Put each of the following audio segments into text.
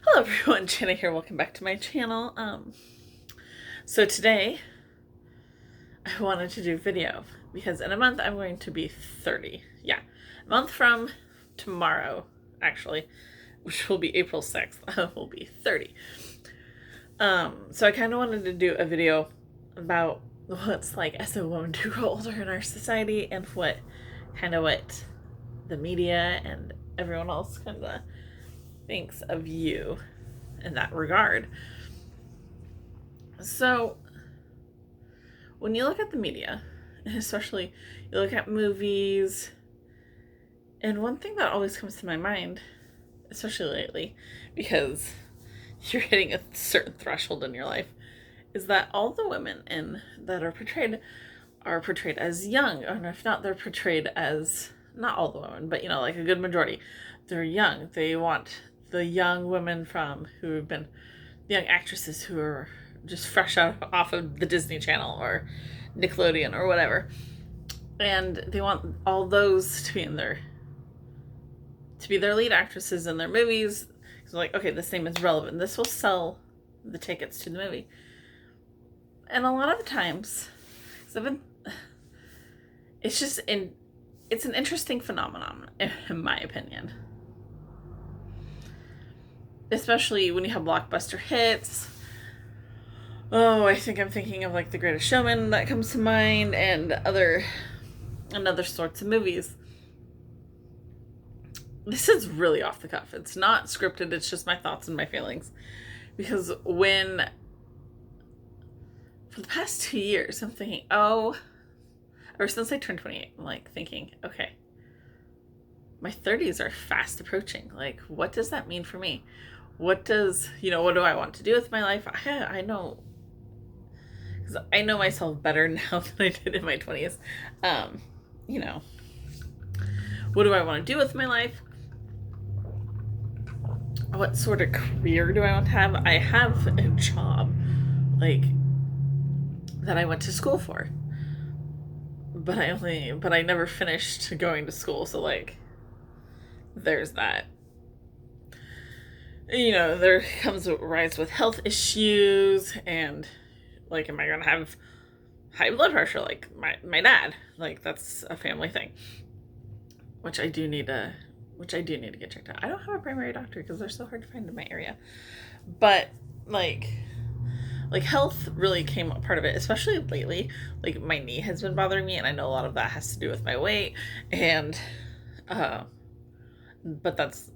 Hello everyone, Jenna here. Welcome back to my channel. So today I wanted to do a video because in a month I'm going to be 30. Yeah, a month from tomorrow, actually, which will be April 6th, I will be 30. So I kind of wanted to do a video about what it's like as a woman to grow older in our society and what the media and everyone else kind of thinks of you in that regard. So when you look at the media, especially you look at movies, and one thing that always comes to my mind, especially lately, because you're hitting a certain threshold in your life, is that all the women that are portrayed as young, or if not, they're portrayed as, not all the women, but like a good majority, they're young. They want the young women who have been young actresses who are just fresh off of the Disney Channel or Nickelodeon or whatever, and they want all those to be their lead actresses in their movies. So like, okay, this name is relevant. This will sell the tickets to the movie. And a lot of times, it's an interesting phenomenon, in my opinion. Especially when you have blockbuster hits. Oh, I think I'm thinking of like The Greatest Showman that comes to mind, and other sorts of movies. This is really off the cuff. It's not scripted. It's just my thoughts and my feelings. Because for the past 2 years, I'm thinking, ever since I turned 28, I'm like thinking, okay, my 30s are fast approaching. Like, what does that mean for me? What do I want to do with my life? I know, because I know myself better now than I did in my 20s. What do I want to do with my life? What sort of career do I want to have? I have a job, like, that I went to school for, but I never finished going to school. So like, there's that. There comes a rise with health issues, and like, am I gonna have high blood pressure like my dad? Like, that's a family thing, which I do need to get checked out. I don't have a primary doctor because they're so hard to find in my area, but like health really came a part of it, especially lately. Like, my knee has been bothering me, and I know a lot of that has to do with my weight, and but that's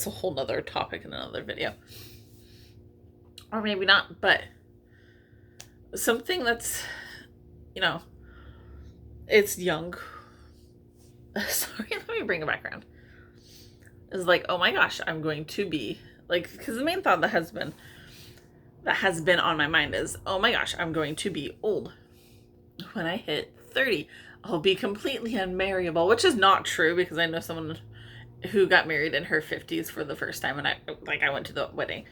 a whole nother topic in another video, or maybe not. But something that's it's young. Sorry, let me bring it back around. Is like, oh my gosh, I'm going to be like, because the main thought that has been on my mind is, oh my gosh, I'm going to be old when I hit 30. I'll be completely unmarriable, which is not true, because I know someone who got married in her 50s for the first time, and I went to the wedding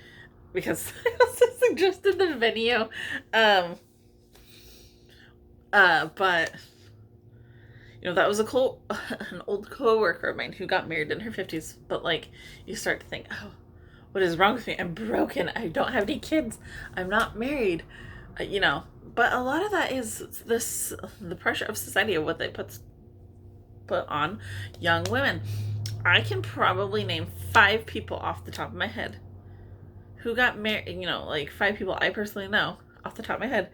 because I also suggested the video. But that was an old coworker of mine who got married in her 50s. But like, you start to think, oh, what is wrong with me? I'm broken. I don't have any kids. I'm not married. But a lot of that is the pressure of society, of what they put on young women. I can probably name 5 people off the top of my head who got married, like 5 people I personally know off the top of my head.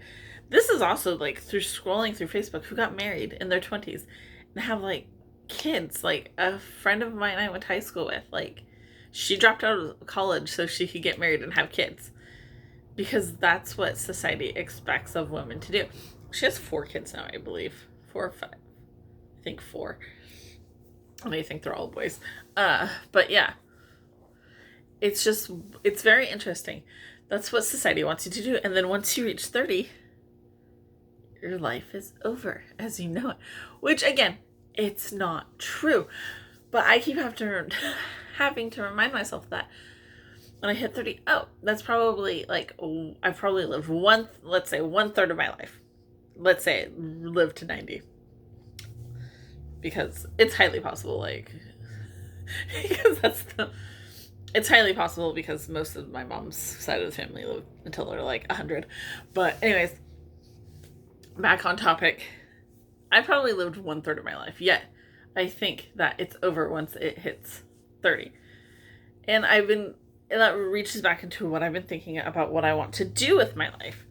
This is also like through scrolling through Facebook, who got married in their 20s and have like kids. Like, a friend of mine I went to high school with, like, she dropped out of college so she could get married and have kids, because that's what society expects of women to do. She has 4 kids now, I believe. 4 or 5. I think 4. I think they're all boys. But yeah. It's very interesting. That's what society wants you to do. And then once you reach 30, your life is over as you know it. Which, again, it's not true. But I keep having to remind myself that when I hit 30, that's probably like, I've probably lived let's say 1/3 of my life. Let's say live to 90. Because it's highly possible, like, because It's highly possible because most of my mom's side of the family lived until they're like 100. But anyways, back on topic. I probably lived 1/3 of my life, yet I think that it's over once it hits 30. And that reaches back into what I've been thinking about what I want to do with my life.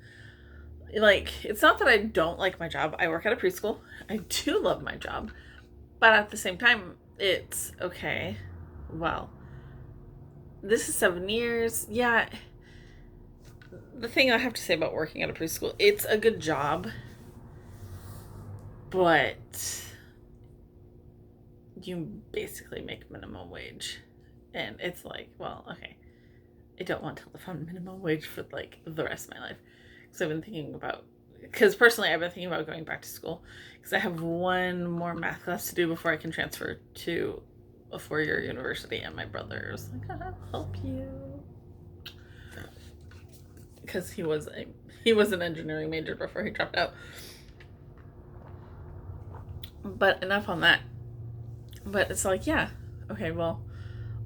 Like, it's not that I don't like my job. I work at a preschool. I do love my job. But at the same time, it's okay. Well, this is 7 years. Yeah. The thing I have to say about working at a preschool, it's a good job. But you basically make minimum wage. And it's like, well, okay. I don't want to live on minimum wage for like the rest of my life. Because personally I've been thinking about going back to school. Because I have one more math class to do before I can transfer to a 4-year university. And my brother was like, I'll help you. Because he was an engineering major before he dropped out. But enough on that. But it's like, yeah, okay, well,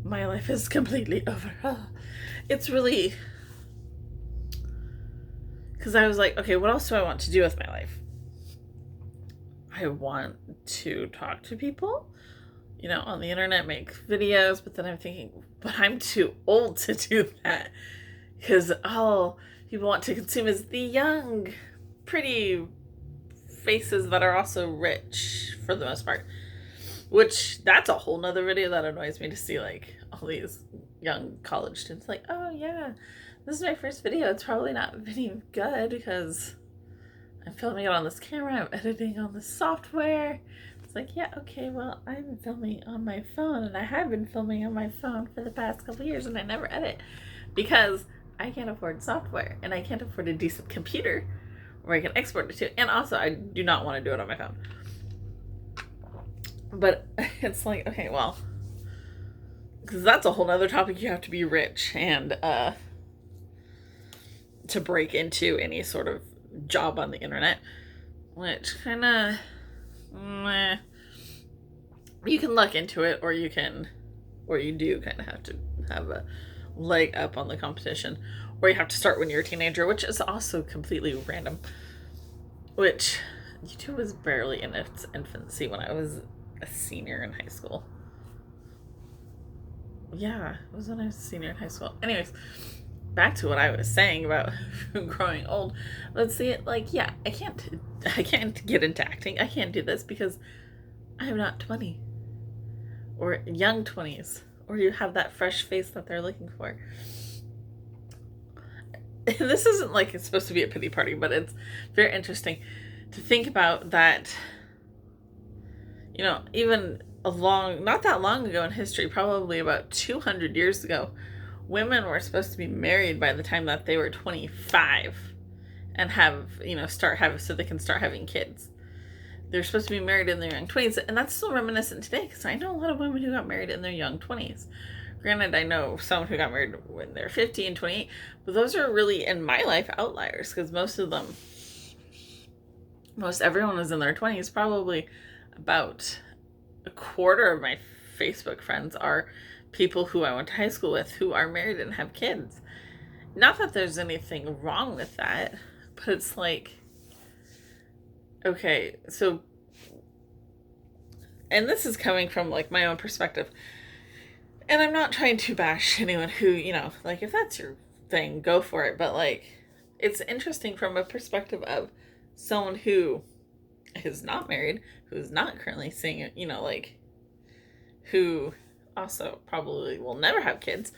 my life is completely over. It's really... Because I was like, okay, what else do I want to do with my life? I want to talk to people, on the internet, make videos, but then I'm thinking, but I'm too old to do that. Because all people want to consume is the young, pretty faces that are also rich, for the most part. Which, that's a whole nother video that annoys me to see, like, all these young college students like, oh yeah, this is my first video. It's probably not very good because I'm filming it on this camera, I'm editing on this software. It's like, yeah, okay, well, I'm filming on my phone, and I have been filming on my phone for the past couple years, and I never edit because I can't afford software, and I can't afford a decent computer where I can export it to, and also I do not want to do it on my phone. But it's like, okay, well, because that's a whole nother topic. You have to be rich and to break into any sort of job on the internet, which kind of you can luck into it, or you do kind of have to have a leg up on the competition, or you have to start when you're a teenager, which is also completely random, which YouTube was barely in its infancy when I was a senior in high school. Yeah, it was when I was a senior in high school. Anyways, back to what I was saying about growing old. Let's see it like, yeah, I can't get into acting. I can't do this because I'm not 20 or young 20s, or you have that fresh face that they're looking for. This isn't like it's supposed to be a pity party, but it's very interesting to think about that. Even not that long ago in history, probably about 200 years ago, women were supposed to be married by the time that they were 25 and so they can start having kids. They're supposed to be married in their young 20s, and that's still reminiscent today because I know a lot of women who got married in their young 20s. Granted, I know someone who got married when they're 50 and 28, but those are really, in my life, outliers because most everyone is in their 20s. Probably about a quarter of my Facebook friends are people who I went to high school with who are married and have kids. Not that there's anything wrong with that, but it's like, okay, so, and this is coming from like my own perspective, and I'm not trying to bash anyone who, like, if that's your thing, go for it, but like, it's interesting from a perspective of someone who is not married, who's not currently seeing it, who also probably will never have kids,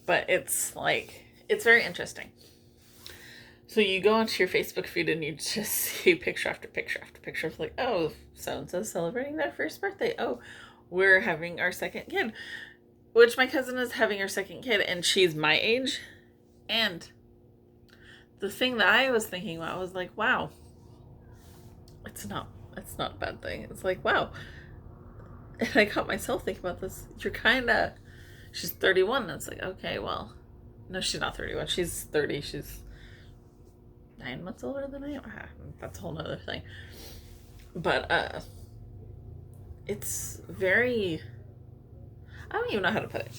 but it's like, it's very interesting. So you go onto your Facebook feed and you just see picture after picture after picture of like, oh, so-and-so celebrating their first birthday. Oh, we're having our second kid, which my cousin is having her second kid and she's my age. And the thing that I was thinking about was like, wow, it's not a bad thing. It's like, wow. And I caught myself thinking about this. She's 31. And it's like, okay, well, no, she's not 31. She's 30. She's 9 months older than I am. That's a whole nother thing. But, it's very, I don't even know how to put it.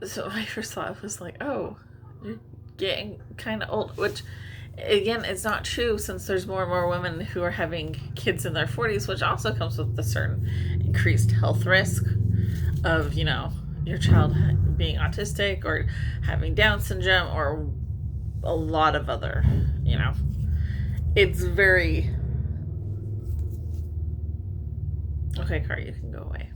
So my first thought was like, oh, you're getting kind of old, which again is not true since there's more and more women who are having kids in their 40s, which also comes with a certain increased health risk of, your child being autistic or having Down syndrome or a lot of other, it's very... Okay, car, you can go away.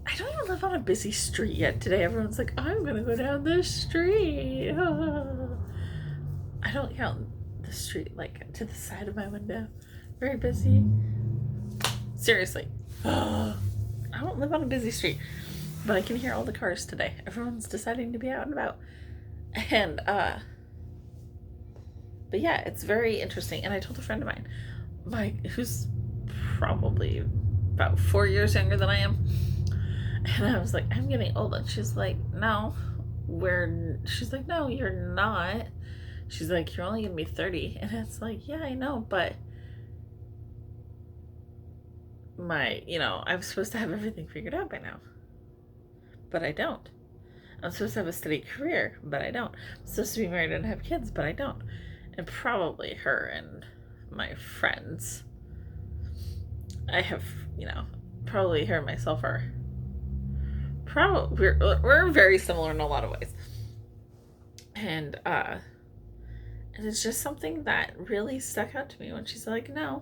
I don't even live on a busy street yet today. Everyone's like, I'm gonna go down this street. I don't count the street like to the side of my window. Very busy. Seriously. I don't live on a busy street, but I can hear all the cars today. Everyone's deciding to be out and about. And but yeah, it's very interesting. And I told a friend of mine, who's probably about 4 years younger than I am, and I was like, I'm getting old. And she's like, no, she's like, no, you're not. She's like, you're only gonna be 30. And it's like, yeah, I know, but I'm supposed to have everything figured out by now. But I don't. I'm supposed to have a steady career, but I don't. I'm supposed to be married and have kids, but I don't. And probably her and my friends, I have, probably her and myself are we're very similar in a lot of ways. And it's just something that really stuck out to me when she's like, no,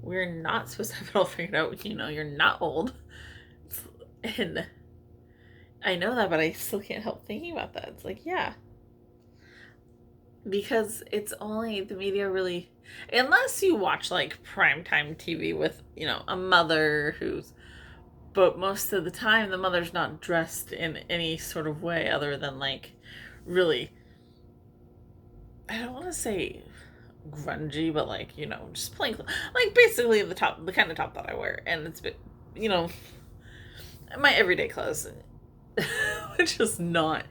we're not supposed to have it all figured out. You're not old. And I know that, but I still can't help thinking about that. It's like, yeah. Because it's only the media really, unless you watch like primetime TV with, a mother but most of the time the mother's not dressed in any sort of way other than like really, I don't want to say grungy, but like, just plain, like basically the kind of top that I wear. And it's been, my everyday clothes, which is not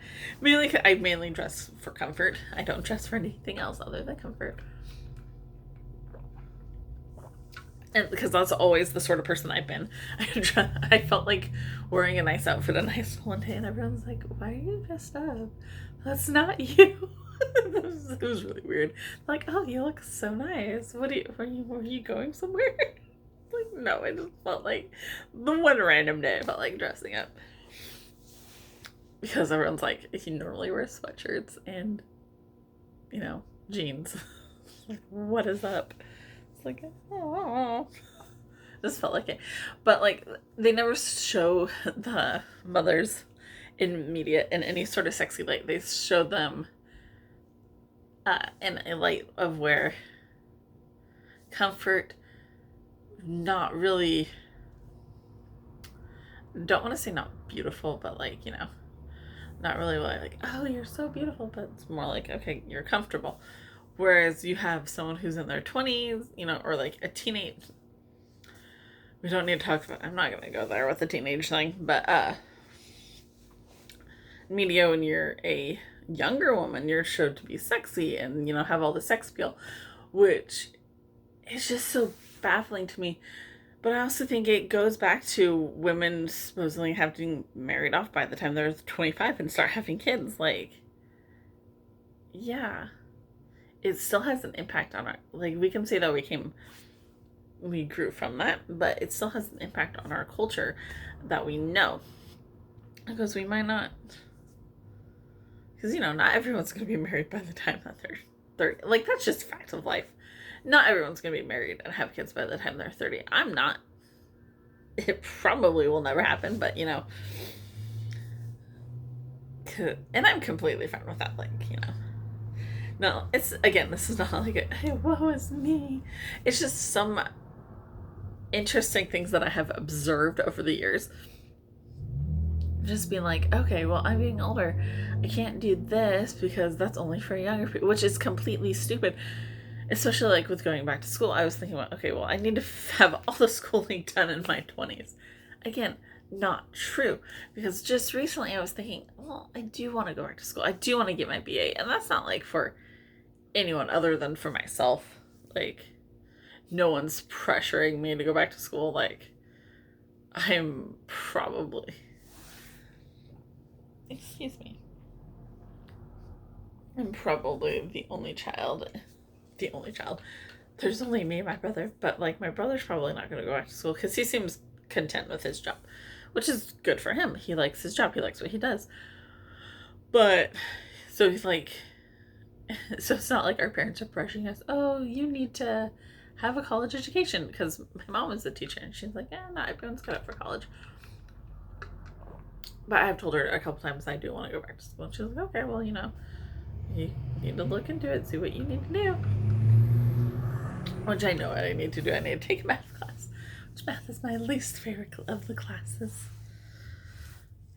I mainly dress for comfort. I don't dress for anything else other than comfort. And because that's always the sort of person I've been. I felt like wearing a nice outfit a nice one day, and everyone's like, why are you dressed up? That's not you. It was really weird. Like, oh, you look so nice. Were you going somewhere? Like, no, I just felt like the one random day I felt like dressing up. Because everyone's like, he normally wears sweatshirts and, jeans. Like, what is up? It's like, oh, just felt like it. But like, they never show the mothers in media in any sort of sexy light. They show them in a light of where comfort, not really, don't want to say not beautiful, but like, not really like, oh, you're so beautiful, but it's more like, okay, you're comfortable. Whereas you have someone who's in their 20s, or like a teenage, we don't need to talk about, I'm not going to go there with the teenage thing, but media, when you're a younger woman, you're showed to be sexy and, have all the sex appeal, which is just so baffling to me. But I also think it goes back to women supposedly having married off by the time they're 25 and start having kids. Like, yeah, it still has an impact on our, like, we can say that we grew from that, but it still has an impact on our culture that we know. Because we might not, because, not everyone's going to be married by the time that they're 30. Like, that's just a fact of life. Not everyone's going to be married and have kids by the time they're 30. I'm not. It probably will never happen, but, and I'm completely fine with that. Like, no, it's, again, this is not like hey, woe is me. It's just some interesting things that I have observed over the years. Just being like, okay, well, I'm getting older. I can't do this because that's only for younger people, which is completely stupid. Especially like with going back to school, I was thinking about, okay, well, I need to have all the schooling done in my 20s. Again, not true. Because just recently I was thinking, well, I do want to go back to school. I do want to get my BA. And that's not like for anyone other than for myself. Like, no one's pressuring me to go back to school. Like, I'm probably excuse me. I'm probably the only child. The only child. There's only me and my brother, but like my brother's probably not going to go back to school because he seems content with his job, which is good for him. He likes his job, he likes what he does. But so he's like, so it's not like our parents are pressuring us, oh, you need to have a college education, because my mom is a teacher and she's like, yeah, no, everyone's cut up for college. But I've told her a couple times I do want to go back to school. And she's like, okay, well, you need to look into it, see what you need to do. Which I know what I need to do. I need to take a math class. Which math is my least favorite of the classes.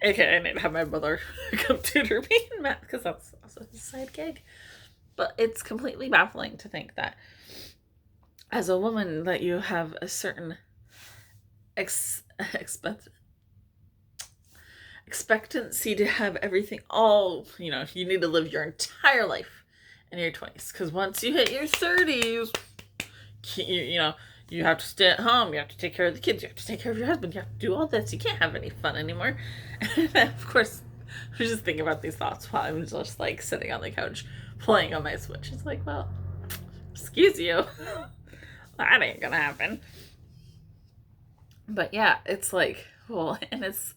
Okay, I need to have my brother come tutor me in math because that's also his side gig. But it's completely baffling to think that as a woman that you have a certain expectancy to have everything all, you need to live your entire life in your 20s. Because once you hit your 30s, you have to stay at home, you have to take care of the kids, you have to take care of your husband, you have to do all this. You can't have any fun anymore. And of course, I was just thinking about these thoughts while I'm just like sitting on the couch playing on my Switch. It's like, well, excuse you. That ain't gonna happen. But yeah, it's like, well, and it's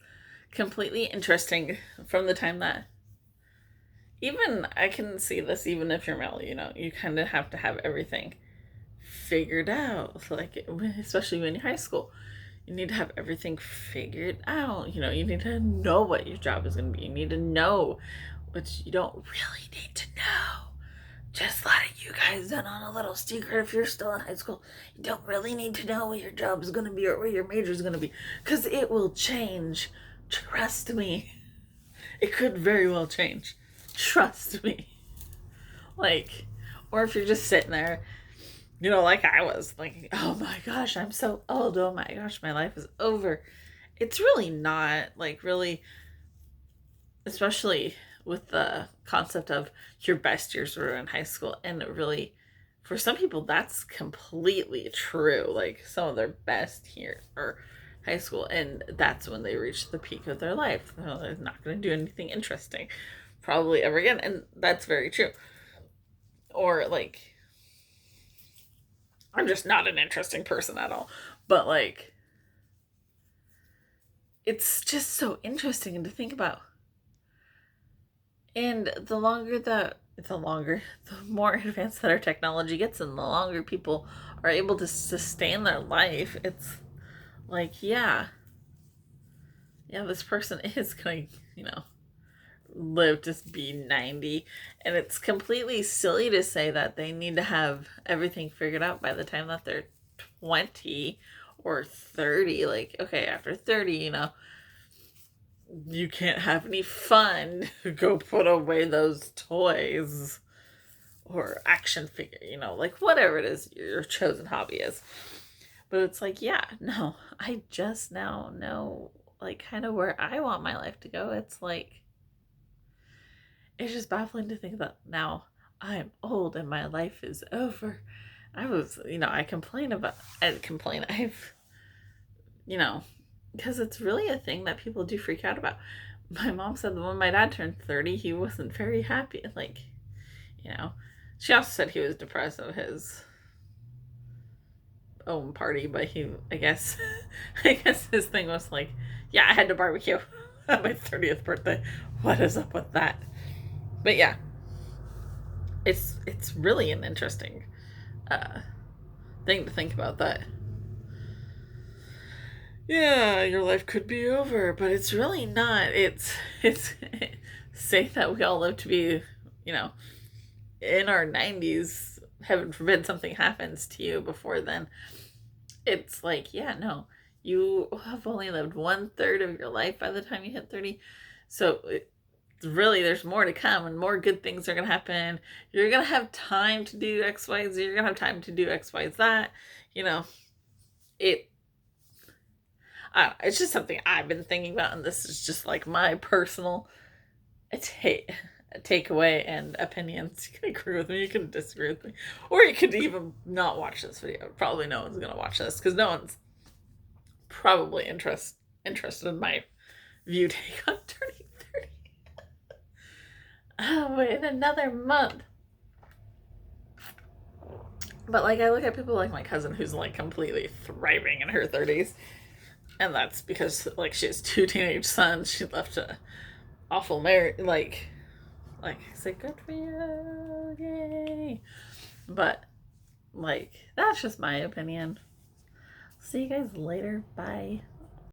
completely interesting from the time that even I can see this, even if you're male, you kind of have to have everything figured out. Like, especially when you're in high school, you need to have everything figured out. You need to know what your job is going to be. You need to know, which you don't really need to know. Just letting you guys in on a little secret if you're still in high school. You don't really need to know what your job is going to be or what your major is going to be, because it will change. Trust me. It could very well change. Trust me. Like, or if you're just sitting there, like I was, like, oh my gosh, I'm so old. Oh my gosh, my life is over. It's really not, like, really, especially with the concept of your best years were in high school. And it really, for some people, that's completely true. Like, some of their best years are high school, and that's when they reach the peak of their life. They're not going to do anything interesting probably ever again. And that's very true. Or, like, I'm just not an interesting person at all. But, like, it's just so interesting to think about. And the more advanced that our technology gets, and the longer people are able to sustain their life, it's like, yeah, this person is going to, live to be 90. And it's completely silly to say that they need to have everything figured out by the time that they're 20 or 30. Like, okay, after 30, you can't have any fun. Go put away those toys or action figure, like whatever it is your chosen hobby is. But it's like, yeah, no, I just now know, like, kind of where I want my life to go. It's like, it's just baffling to think that now I'm old and my life is over. I complain, because it's really a thing that people do freak out about. My mom said that when my dad turned 30, he wasn't very happy. Like, she also said he was depressed of his own party, but I guess his thing was like, yeah, I had to barbecue on my 30th birthday. What is up with that? But yeah, it's really an interesting thing to think about, that yeah, your life could be over, but it's really not. It's say that we all live to be, in our 90s. Heaven forbid something happens to you before then. It's like, yeah, no, you have only lived 1/3 of your life by the time you hit 30. So really, there's more to come, and more good things are going to happen. You're going to have time to do X, Y, Z. You're going to have time to do X, Y, Z. It's just something I've been thinking about, and this is just like my personal takeaway and opinions. You can agree with me, you can disagree with me, or you could even not watch this video. Probably no one's going to watch this, because no one's probably interested in my view take on turning 30. Oh, in another month. But like I look at people like my cousin who's like completely thriving in her 30s, and that's because like she has two teenage sons. She left a awful marriage. Like I say, good for you, yay! But like that's just my opinion. See you guys later. Bye.